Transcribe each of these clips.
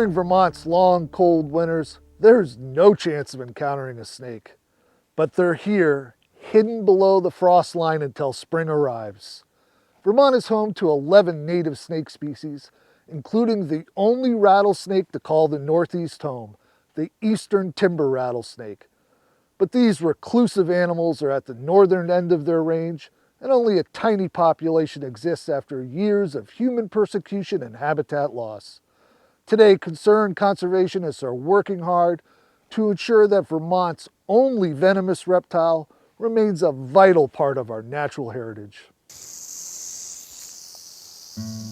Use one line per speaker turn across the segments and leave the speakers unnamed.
During Vermont's long, cold winters, there's no chance of encountering a snake. But they're here, hidden below the frost line until spring arrives. Vermont is home to 11 native snake species, including the only rattlesnake to call the Northeast home, the eastern timber rattlesnake. But these reclusive animals are at the northern end of their range, and only a tiny population exists after years of human persecution and habitat loss. Today, concerned conservationists are working hard to ensure that Vermont's only venomous reptile remains a vital part of our natural heritage.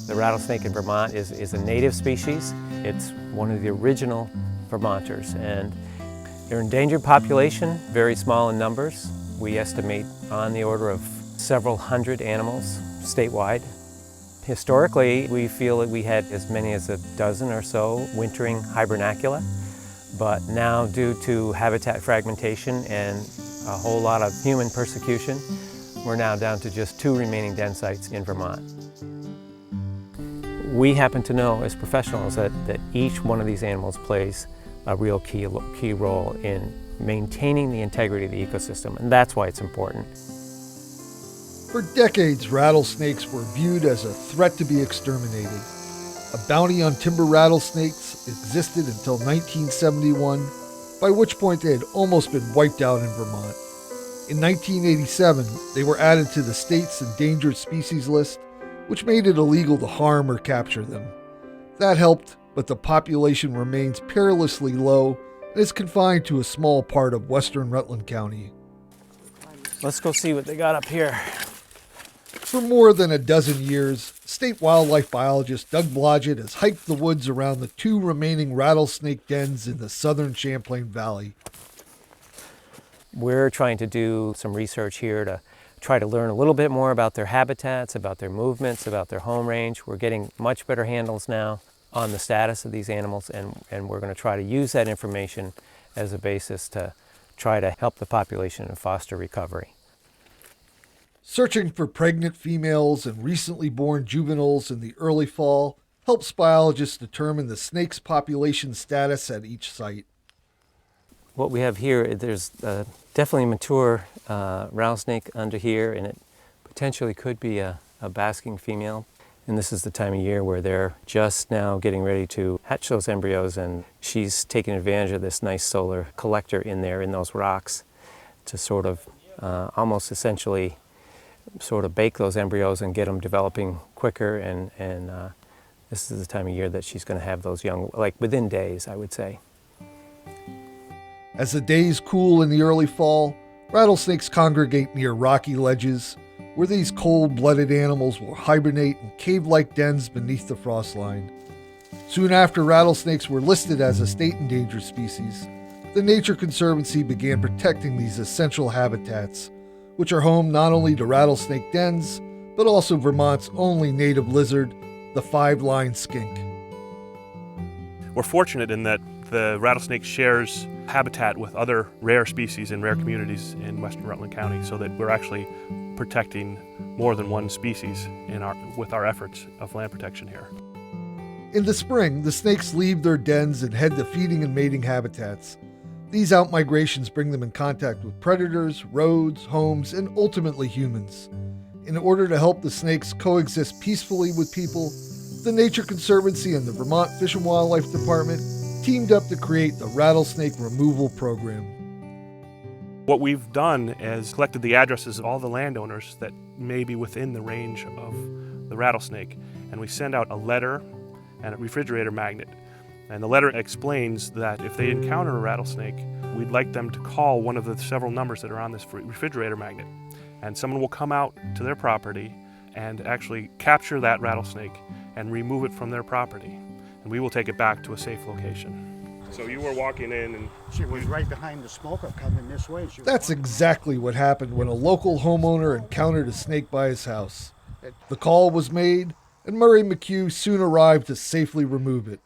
The rattlesnake in Vermont is a native species. It's one of the original Vermonters, and they're an endangered population, very small in numbers. We estimate on the order of several hundred animals statewide. Historically, we feel that we had as many as a dozen or so wintering hibernacula, but now due to habitat fragmentation and a whole lot of human persecution, we're now down to just 2 remaining den sites in Vermont. We happen to know as professionals that each one of these animals plays a real key role in maintaining the integrity of the ecosystem, and that's why it's important.
For decades, rattlesnakes were viewed as a threat to be exterminated. A bounty on timber rattlesnakes existed until 1971, by which point they had almost been wiped out in Vermont. In 1987, they were added to the state's endangered species list, which made it illegal to harm or capture them. That helped, but the population remains perilously low and is confined to a small part of western Rutland County.
Let's go see what they got up here.
For more than a dozen years, state wildlife biologist Doug Blodgett has hiked the woods around the 2 remaining rattlesnake dens in the southern Champlain Valley.
We're trying to do some research here to try to learn a little bit more about their habitats, about their movements, about their home range. We're getting much better handles now on the status of these animals, and we're going to try to use that information as a basis to try to help the population and foster recovery.
Searching for pregnant females and recently born juveniles in the early fall helps biologists determine the snake's population status at each site.
What we have here, there's definitely a mature rattlesnake under here, and it potentially could be a basking female. And this is the time of year where they're just now getting ready to hatch those embryos, and she's taking advantage of this nice solar collector in there in those rocks to sort of almost essentially sort of bake those embryos and get them developing quicker, and this is the time of year that she's going to have those young, like within days, I would say.
As the days cool in the early fall, rattlesnakes congregate near rocky ledges, where these cold-blooded animals will hibernate in cave-like dens beneath the frost line. Soon after rattlesnakes were listed as a state endangered species, the Nature Conservancy began protecting these essential habitats, which are home not only to rattlesnake dens, but also Vermont's only native lizard, the 5-line skink.
We're fortunate in that the rattlesnake shares habitat with other rare species in rare communities in western Rutland County, so that we're actually protecting more than one species with our efforts of land protection here.
In the spring, the snakes leave their dens and head to feeding and mating habitats. These outmigrations bring them in contact with predators, roads, homes, and ultimately humans. In order to help the snakes coexist peacefully with people, the Nature Conservancy and the Vermont Fish and Wildlife Department teamed up to create the Rattlesnake Removal Program.
What we've done is collected the addresses of all the landowners that may be within the range of the rattlesnake, and we send out a letter and a refrigerator magnet. And the letter explains that if they encounter a rattlesnake, we'd like them to call one of the several numbers that are on this refrigerator magnet. And someone will come out to their property and actually capture that rattlesnake and remove it from their property. And we will take it back to a safe location. So you were walking in and
she was right behind the smoker coming this way.
That's exactly what happened when a local homeowner encountered a snake by his house. The call was made, and Murray McHugh soon arrived to safely remove it.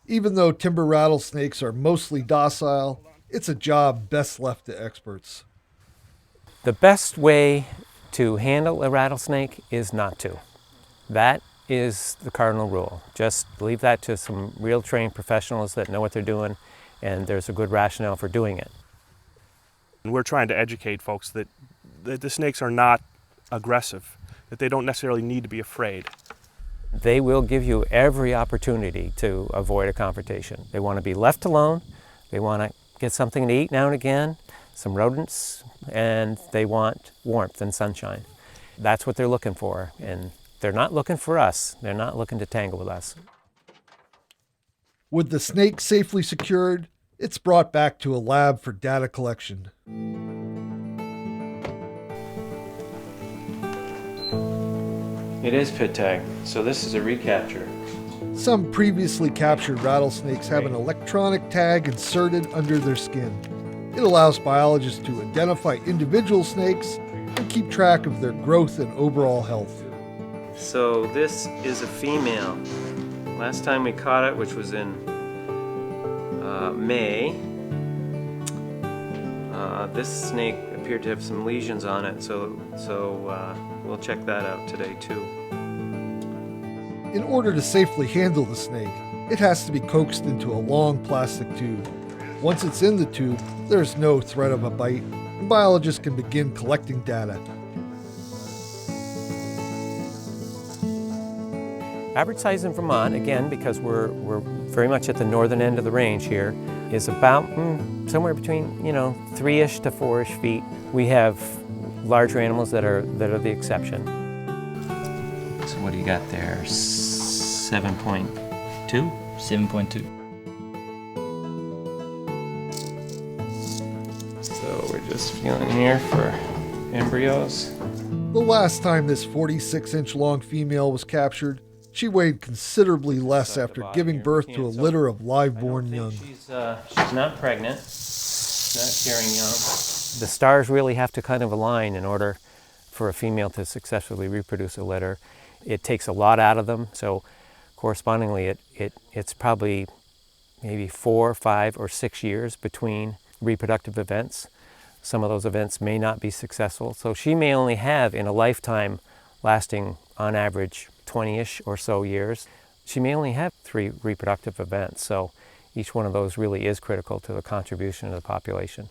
Even though timber rattlesnakes are mostly docile, it's a job best left to experts.
The best way to handle a rattlesnake is not to. That is the cardinal rule. Just leave that to some real trained professionals that know what they're doing, and there's a good rationale for doing it.
And we're trying to educate folks that the snakes are not aggressive, that they don't necessarily need to be afraid.
They will give you every opportunity to avoid a confrontation. They want to be left alone, they want to get something to eat now and again, some rodents, and they want warmth and sunshine. That's what they're looking for, and they're not looking for us. They're not looking to tangle with us.
With the snake safely secured, it's brought back to a lab for data collection.
It is pit tag, so this is a recapture.
Some previously captured rattlesnakes have an electronic tag inserted under their skin. It allows biologists to identify individual snakes and keep track of their growth and overall health.
So this is a female. Last time we caught it, which was in May, this snake appeared to have some lesions on it, so we'll check that out today too.
In order to safely handle the snake, it has to be coaxed into a long plastic tube. Once it's in the tube, there's no threat of a bite, and biologists can begin collecting data.
Average size in Vermont, again, because we're very much at the northern end of the range here, is about somewhere between 3-ish to 4-ish feet. We have larger animals that are the exception. So what do you got there? 7.2?
7.2.
So we're just feeling here for embryos.
The last time this 46-inch long female was captured, she weighed considerably less after giving birth to a litter of live-born young.
She's not pregnant, not carrying young. The stars really have to kind of align in order for a female to successfully reproduce a litter. It takes a lot out of them, so correspondingly it's probably maybe 4, 5, or 6 years between reproductive events. Some of those events may not be successful, so she may only have in a lifetime lasting on average 20-ish or so years, she may only have 3 reproductive events, so each one of those really is critical to the contribution of the population.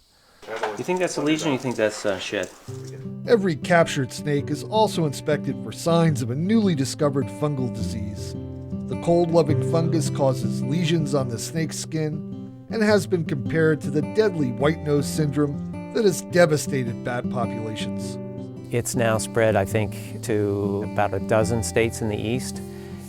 You think that's a lesion or you think that's shed?
Every captured snake is also inspected for signs of a newly discovered fungal disease. The cold-loving fungus causes lesions on the snake's skin and has been compared to the deadly white-nose syndrome that has devastated bat populations.
It's now spread, I think, to about a dozen states in the east,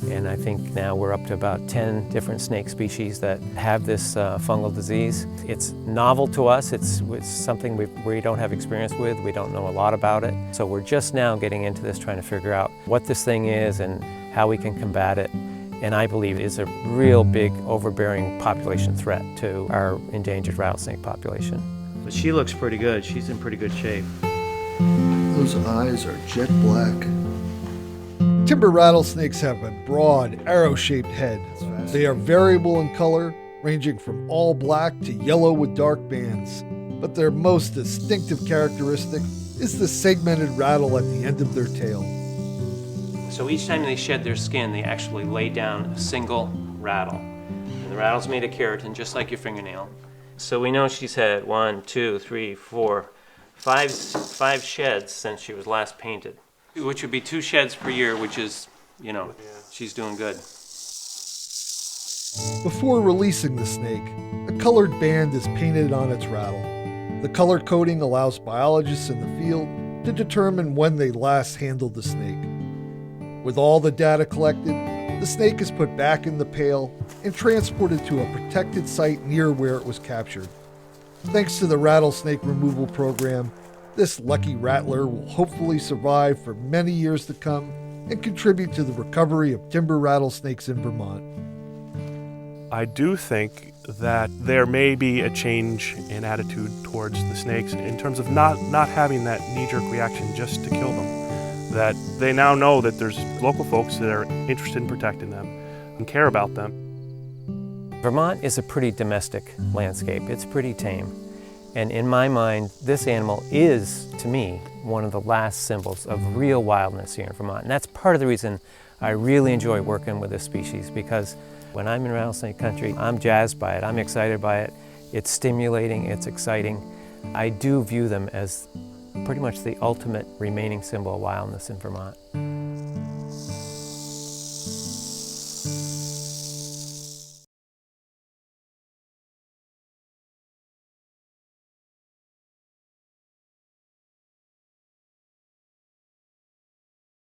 and I think now we're up to about 10 different snake species that have this fungal disease. It's novel to us. It's something we don't have experience with. We don't know a lot about it. So we're just now getting into this, trying to figure out what this thing is and how we can combat it. And I believe it is a real big overbearing population threat to our endangered rattlesnake population. But she looks pretty good. She's in pretty good shape.
Those eyes are jet black. Timber rattlesnakes have a broad, arrow-shaped head. They are variable in color, ranging from all black to yellow with dark bands. But their most distinctive characteristic is the segmented rattle at the end of their tail.
So each time they shed their skin, they actually lay down a single rattle. And the rattle's made of keratin, just like your fingernail. So we know she's had 1, 2, 3, 4, 5 sheds since she was last painted, which would be 2 sheds per year, which is, she's doing good.
Before releasing the snake, a colored band is painted on its rattle. The color coding allows biologists in the field to determine when they last handled the snake. With all the data collected, the snake is put back in the pail and transported to a protected site near where it was captured. Thanks to the rattlesnake removal program, this lucky rattler will hopefully survive for many years to come and contribute to the recovery of timber rattlesnakes in Vermont.
I do think that there may be a change in attitude towards the snakes in terms of not having that knee-jerk reaction just to kill them. That they now know that there's local folks that are interested in protecting them and care about them.
Vermont is a pretty domestic landscape. It's pretty tame. And in my mind, this animal is, to me, one of the last symbols of real wildness here in Vermont. And that's part of the reason I really enjoy working with this species because when I'm in rattlesnake country, I'm jazzed by it, I'm excited by it. It's stimulating, it's exciting. I do view them as pretty much the ultimate remaining symbol of wildness in Vermont.